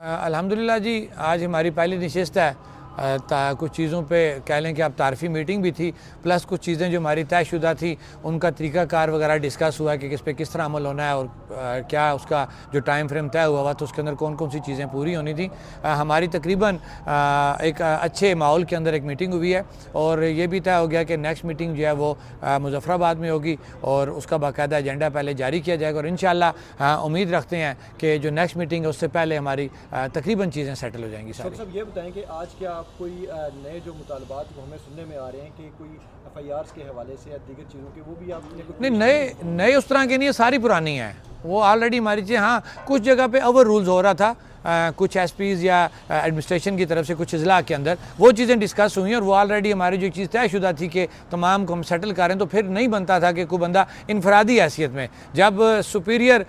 الحمدللہ جی آج ہماری پہلی نشست ہے۔ کچھ چیزوں پہ کہہ لیں کہ اب تعارفی میٹنگ بھی تھی، پلس کچھ چیزیں جو ہماری طے شدہ تھی ان کا طریقہ کار وغیرہ ڈسکس ہوا کہ کس پہ کس طرح عمل ہونا ہے اور کیا اس کا جو ٹائم فریم طے ہوا تو اس کے اندر کون کون سی چیزیں پوری ہونی تھیں۔ ہماری تقریباً ایک اچھے ماحول کے اندر ایک میٹنگ ہوئی ہے اور یہ بھی طے ہو گیا کہ نیکسٹ میٹنگ جو ہے وہ مظفر آباد میں ہوگی اور اس کا باقاعدہ ایجنڈا پہلے جاری کیا جائے گا اور انشاءاللہ امید رکھتے ہیں کہ جو نیکسٹ میٹنگ ہے اس سے پہلے ہماری تقریباً چیزیں سیٹل ہو جائیں گی ساری۔ صاحب یہ بتائیں کہ آج کیا کوئی نئے جو مطالبات وہ ہمیں سننے میں آ رہے ہیں کہ کوئی ایف آئی آرز کے حوالے سے یا دیگر چیزوں کے وہ بھی آپ نے نہیں نئے اس طرح کے نہیں، ساری پرانی ہیں وہ آلریڈی ہماری چیزیں۔ ہاں کچھ جگہ پہ اوور رولز ہو رہا تھا، کچھ ایس پیز یا ایڈمنسٹریشن کی طرف سے کچھ اضلاع کے اندر وہ چیزیں ڈسکس ہوئی اور وہ آلریڈی ہماری جو چیز طے شدہ تھی کہ تمام کو ہم سیٹل کریں، تو پھر نہیں بنتا تھا کہ کوئی بندہ انفرادی حیثیت میں جب سپیریئر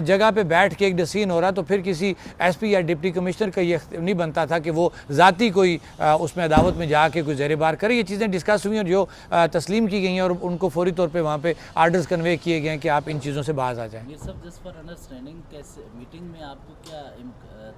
جگہ پہ بیٹھ کے ایک ڈسیزن ہو رہا تو پھر کسی ایس پی یا ڈپٹی کمشنر کا یہ نہیں بنتا تھا کہ وہ ذاتی کوئی اس میں عداوت میں جا کے کوئی زیر بار کرے۔ یہ چیزیں ڈسکس ہوئی اور جو تسلیم کی گئی ہیں اور ان کو فوری طور پہ وہاں پہ آرڈرز کنوے کیے گئے ہیں کہ آپ ان چیزوں سے باز آ جائیں۔ یہ سب جس پر انڈرسٹینڈنگ کیسے میٹنگ میں آپ کو کیا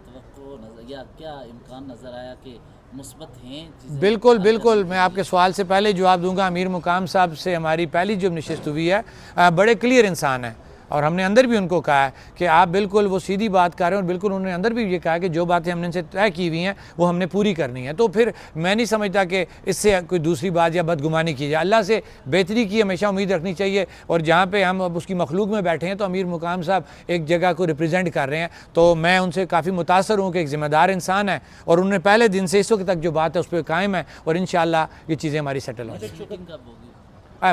توقع یا کیا امکان نظر آیا کہ مثبت ہیں چیزیں؟ بالکل میں آپ کے سوال سے پہلے جواب دوں گا۔ امیر مقام صاحب سے ہماری پہلی جو نشست ہوئی ہے، بڑے کلیئر انسان ہیں اور ہم نے اندر بھی ان کو کہا ہے کہ آپ بالکل وہ سیدھی بات کر رہے ہیں اور بالکل انہوں نے اندر بھی یہ کہا کہ جو باتیں ہم نے ان سے طے کی ہوئی ہیں وہ ہم نے پوری کرنی ہے۔ تو پھر میں نہیں سمجھتا کہ اس سے کوئی دوسری بات یا بدگمانی کی جائے۔ اللہ سے بہتری کی ہمیشہ امید رکھنی چاہیے اور جہاں پہ ہم اب اس کی مخلوق میں بیٹھے ہیں تو امیر مقام صاحب ایک جگہ کو ریپرزینٹ کر رہے ہیں، تو میں ان سے کافی متاثر ہوں کہ ایک ذمہ دار انسان ہے اور انہوں نے پہلے دن سے اس وقت تک جو بات ہے اس پہ قائم ہے اور انشاءاللہ یہ چیزیں ہماری سیٹل ہوں گی۔ میٹنگ کب ہوگی؟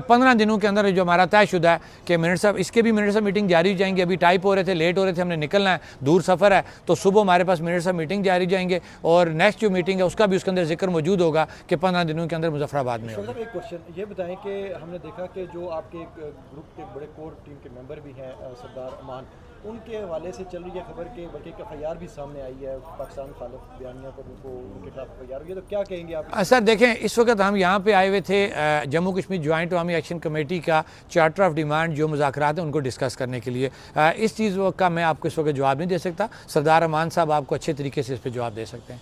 15 دنوں کے اندر جو ہمارا طے شدہ ہے کہ منٹ صاحب اس کے بھی منٹ صاحب میٹنگ جاری ہو جائیں گے۔ ابھی ٹائپ ہو رہے تھے، لیٹ ہو رہے تھے، ہم نے نکلنا ہے، دور سفر ہے، تو صبح ہمارے پاس منٹ صاحب میٹنگ جاری جائیں گے اور نیکسٹ جو میٹنگ ہے اس کا بھی اس کے اندر ذکر موجود ہوگا کہ 15 دنوں کے اندر مظفر آباد میں ہوگا۔ ایک کوشچن یہ بتائیں کہ ہم نے دیکھا کہ جو آپ کے گروپ کے بڑے کور ٹیم کے ممبر بھی ہیں سردار امان، ان کے حوالے سے چل رہی ہے خبر کہ بلکہ ایف آئی آر بھی سامنے آئی ہے پاکستان مخالف بیانیہ پر ان کو ان کے خلاف ایف آئی آر ہوئی ہے، تو کیا کہیں گے آپ؟ سر دیکھیں، اس وقت ہم یہاں پہ آئے ہوئے تھے جموں کشمیر جوائنٹ عوامی ایکشن کمیٹی کا چارٹر آف ڈیمانڈ جو مذاکرات ہیں ان کو ڈسکس کرنے کے لیے۔ اس چیز کا میں آپ کو اس وقت جواب نہیں دے سکتا، سردار امان صاحب آپ کو اچھے طریقے سے اس پہ جواب دے سکتے ہیں۔